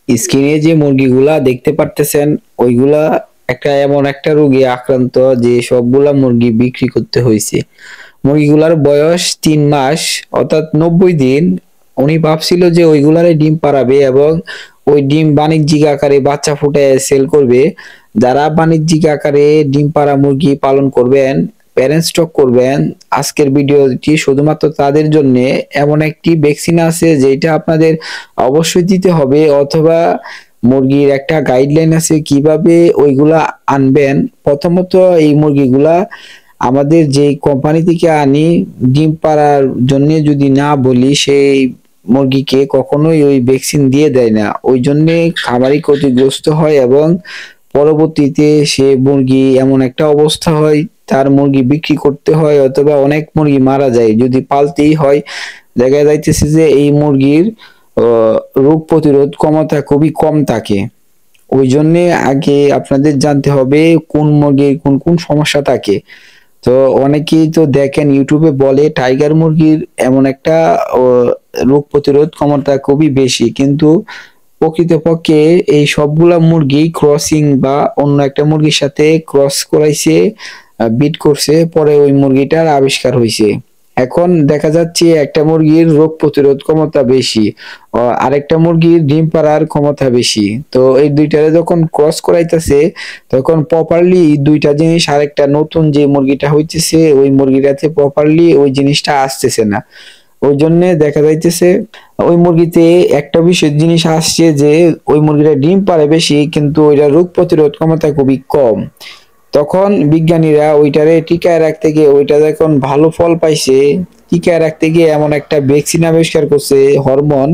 স্ক্রিনে যে মুরগিগুলা দেখতে পারতেছেন ওইগুলা এমন একটা রোগে আক্রান্ত যে সবগুলা মুরগি বিক্রি করতে হয়েছে। মুরগিগুলার বয়স 3 মাস, অর্থাৎ 90 দিন। উনি ভাবছিল যে ওইগুলারে ডিম পাড়াবে এবং ওই ডিম বাণিজ্যিক আকারে বাচ্চা ফুটায় সেল করবে। যারা বাণিজ্যিক আকারে ডিম পাড়া মুরগি পালন করবেন, প্যারেন্ট স্টক করবেন, আজকের ভিডিওটি শুধুমাত্র তাদের জন্য। এমন একটি ভ্যাকসিন আছে যেটা আপনাদের অবশ্যই দিতে হবে, অথবা মুরগির একটা গাইডলাইন আছে কিভাবে ওইগুলা আনবেন। প্রথমত এই মুরগিগুলা আমাদের যে কোম্পানি থেকে আনি ডিম পাড়ার জন্য যদি না বলি, সেই মুরগিকে কখনোই ওই ভ্যাকসিন দিয়ে দেয় না। ওই জন্যে খামারি ক্ষতিগ্রস্ত হয় এবং পরবর্তীতে সে মুরগি এমন একটা অবস্থা হয়, তার মুরগি বিক্রি করতে হয় অথবা অনেক মুরগি মারা যায় যদি পালতেই হয়। দেখা যাইতেছে যে এই মুরগির রোগ প্রতিরোধ ক্ষমতা খুবই কম থাকে। ওই জন্যে আগে আপনাদের জানতে হবে কোন মুরগির কোন কোন সমস্যা থাকে। তো অনেকেই তো দেখেন ইউটিউবে বলে টাইগার মুরগির এমন একটা রোগ প্রতিরোধ ক্ষমতা খুবই বেশি, কিন্তু প্রকৃতপক্ষে এই সবগুলা মুরগি ক্রসিং বা অন্য একটা মুরগির সাথে ক্রস করাইছে, বিট করছে, পরে ওই মুরগিটার আবিষ্কার হয়েছে। এখন দেখা যাচ্ছে একটা মুরগির রোগ প্রতিরোধ ক্ষমতা বেশি, আরেকটা মুরগির ডিম পাড়ার ক্ষমতা বেশি। তো এই দুইটারে যখন ক্রস করাইতেছে তখন প্রপারলি দুইটা জিনিস, আরেকটা নতুন যে মুরগিটা হইতেছে ওই মুরগিটাতে প্রপারলি ওই জিনিসটা আসতেছে না। ওই জন্য দেখা যাইতেছে ওই মুরগিতে একটা বিশেষ জিনিস আসছে যে ওই মুরগিটা ডিম পারে বেশি কিন্তু ওইটা রোগ প্রতিরোধ ক্ষমতা খুবই কম। তখন বিজ্ঞানীরা ওইটারে টিকায় রাখতে গিয়ে, ওইটা যখন ভালো ফল পাইছে, টিকায় রাখতে গিয়ে এমন একটা ভ্যাকসিন আবিষ্কার করছে, হরমোন।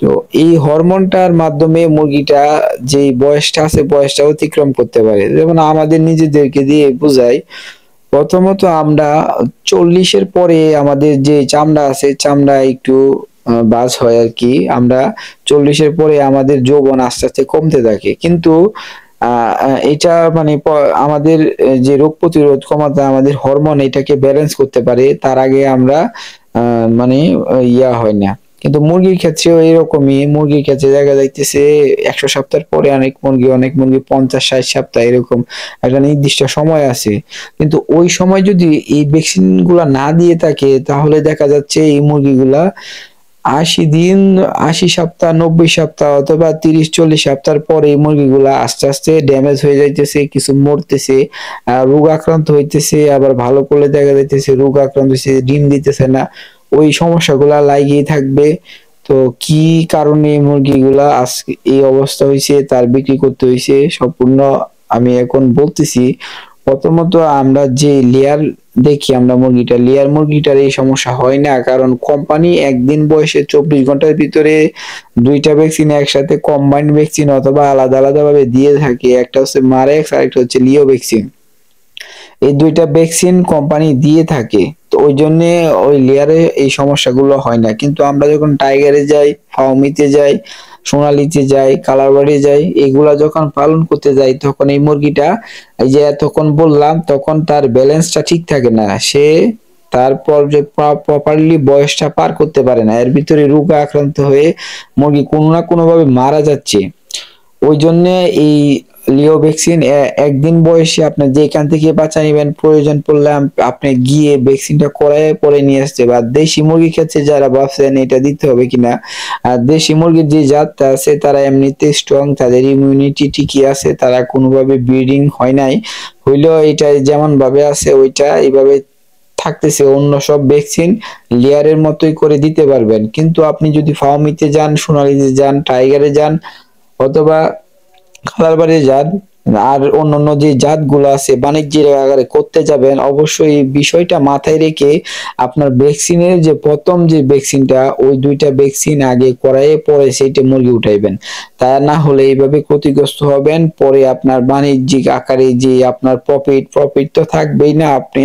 তো এই হরমোনটার মাধ্যমে মুরগিটা যে বয়সটা আছে বয়সটা অতিক্রম করতে পারে। যেমন আমাদের নিজেদেরকে দিয়ে বুঝাই, প্রথমত আমরা 40-এর পরে আমাদের যে চামড়া আছে চামড়া একটু বাজ হয় আর কি। আমরা 40-এর পরে আমাদের যৌবন আস্তে আস্তে কমতে থাকে, কিন্তু এটা মানে আমাদের যে রোগ প্রতিরোধ ক্ষমতা, আমাদের হরমোন এটাকে ব্যালেন্স করতে পারে, তার আগে আমরা মানে ইয়া হয় না। কিন্তু মুরগির ক্ষেত্রেও এরকমই, মুরগির ক্ষেত্রে দেখা যাইতেছে 100 সপ্তাহ পরে অনেক মুরগি 50-60 সপ্তাহ এরকম একটা নির্দিষ্ট সময় আছে। কিন্তু ওই সময় যদি এই ভ্যাকসিন গুলা না দিয়ে থাকে তাহলে দেখা যাচ্ছে এই মুরগিগুলা 80 দিন, 80 সপ্তাহ, 90 সপ্তাহ অথবা 30-40 সপ্তাহ পরে এই মুরগিগুলা আস্তে আস্তে ড্যামেজ হয়ে যাইতেছে, কিছু মরতেছে, রোগ আক্রান্ত হইতেছে, আবার ভালো করলে দেখা যাইতেছে রোগ আক্রান্ত হইতেছে, ডিম দিতেছে না। ওই সমস্যাগুলা লাগিয়ে থাকবে। তো কি কারণে এই মুরগিগুলা আজকে এই অবস্থা হয়েছে, তার বিক্রি করতে হয়েছে সম্পূর্ণ আমি এখন বলতেছি। প্রথমত আমরা যে লেয়ার দেখি, আমরা লেয়ার মুরগিটার এই সমস্যা হয় না, কারণ কোম্পানি একদিন বয়সে 24 ঘন্টার ভিতরে দুইটা ভ্যাকসিন একসাথে কম্বাইন্ড ভ্যাকসিন অথবা আলাদা আলাদা ভাবে দিয়ে থাকে। একটা হচ্ছে মারেক্স আর একটা হচ্ছে লিও ভ্যাকসিন। এই দুইটা ভ্যাকসিন কোম্পানি দিয়ে থাকে, তো ওই জন্য ওই লেয়ারে এই সমস্যাগুলো হয় না। কিন্তু আমরা যখন টাইগারে যাই, ফাউমিতে যাই, সোনালিতে যাই, কালারবাড়ি যাই, এগুলা যখন পালন করতে যাই তখন এই মুরগিটা, এই যে তখন বললাম, তখন তার ব্যালেন্সটা ঠিক থাকে না, সে তারপর যে প্রপারলি বয়সটা পার করতে পারে না, এর ভিতরে রোগে আক্রান্ত হয়ে মুরগি কোনো না কোনো ভাবে মারা যাচ্ছে। ওই জন্য এই লিও ভ্যাকসিন একদিন বয়সে আপনি যেখান থেকে বাচ্চা নেবেন, প্রয়োজন পড়লে আপনি গিয়ে ভ্যাকসিনটা করায় পরে নিয়ে আসতে। বা দেশি মুরগির ক্ষেত্রে যারা ভাবছেন এটা দিতে হবে কিনা, আর দেশি মুরগির যে জাতটা আছে তারা এমনিতে স্ট্রং, তাদের ইমিউনিটি ঠিকই আছে, তারা কোনোভাবে ব্রিডিং হয় নাই, হইলেও এটা যেমন ভাবে আছে ওইটা এইভাবে থাকতেছে। অন্য সব ভ্যাকসিন লেয়ারের মতোই করে দিতে পারবেন, কিন্তু আপনি যদি ফার্মিতে যান, সোনালিতে যান, টাইগারে যান অথবা খালারবাড়ি যান, আর অন্যান্য যে জাতগুলো আছে বাণিজ্যিক আকারে করতে যাবেন, অবশ্যই এই বিষয়টা মাথায় রেখে আপনার ভ্যাকসিনের যে প্রথম যে ভ্যাকসিনটা, ওই দুইটা ভ্যাকসিন আগে করায় পরে সেইটা মুরগি উঠাইবেন। তা না হলে এইভাবে ক্ষতিগ্রস্ত হবেন। পরে আপনার বাণিজ্যিক আকারে যে আপনার প্রফিট তো থাকবেই না, আপনি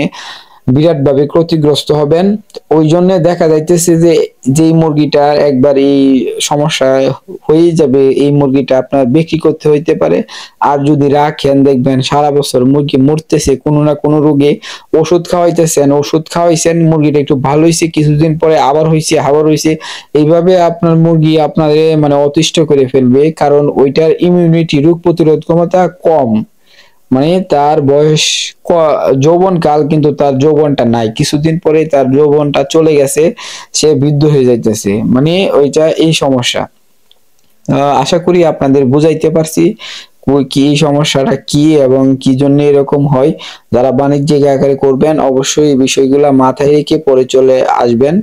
বিরাটভাবে ক্ষতিগ্রস্ত হবেন। ওই জন্য দেখা যাইতেছে যে যেই মুরগিটার একবার এই সমস্যা হয়ে যাবে, এই মুরগিটা আপনার বিক্রি করতে হইতে পারে। আর যদি রাখেন দেখবেন সারা বছর মুরগি মরতেছে কোনো না কোনো রোগে, ওষুধ খাওয়াইতেছেন, ওষুধ খাওয়াইছেন, মুরগিটা একটু ভালো হয়েছে, কিছুদিন পরে আবার হয়েছে, আবার হয়েছে, এইভাবে আপনার মুরগি আপনাদের মানে অতিষ্ঠ করে ফেলবে। কারণ ওইটার ইমিউনিটি, রোগ প্রতিরোধ ক্ষমতা কম। মানে তার বয়স যৌবন কাল, কিন্তু তার যৌবনটা নাই, কিছুদিন পরে তার যৌবনটা চলে গেছে, সে বৃদ্ধ হয়ে যাইতেছে। মানে ওইটা এই সমস্যা। আশা করি আপনাদের বুঝাইতে পারছি কি সমস্যাটা কি এবং কি জন্য এরকম হয়। যারা বাণিজ্যিক আকারে করবেন অবশ্যই এই বিষয়গুলা মাথায় রেখে পরে চলে আসবেন।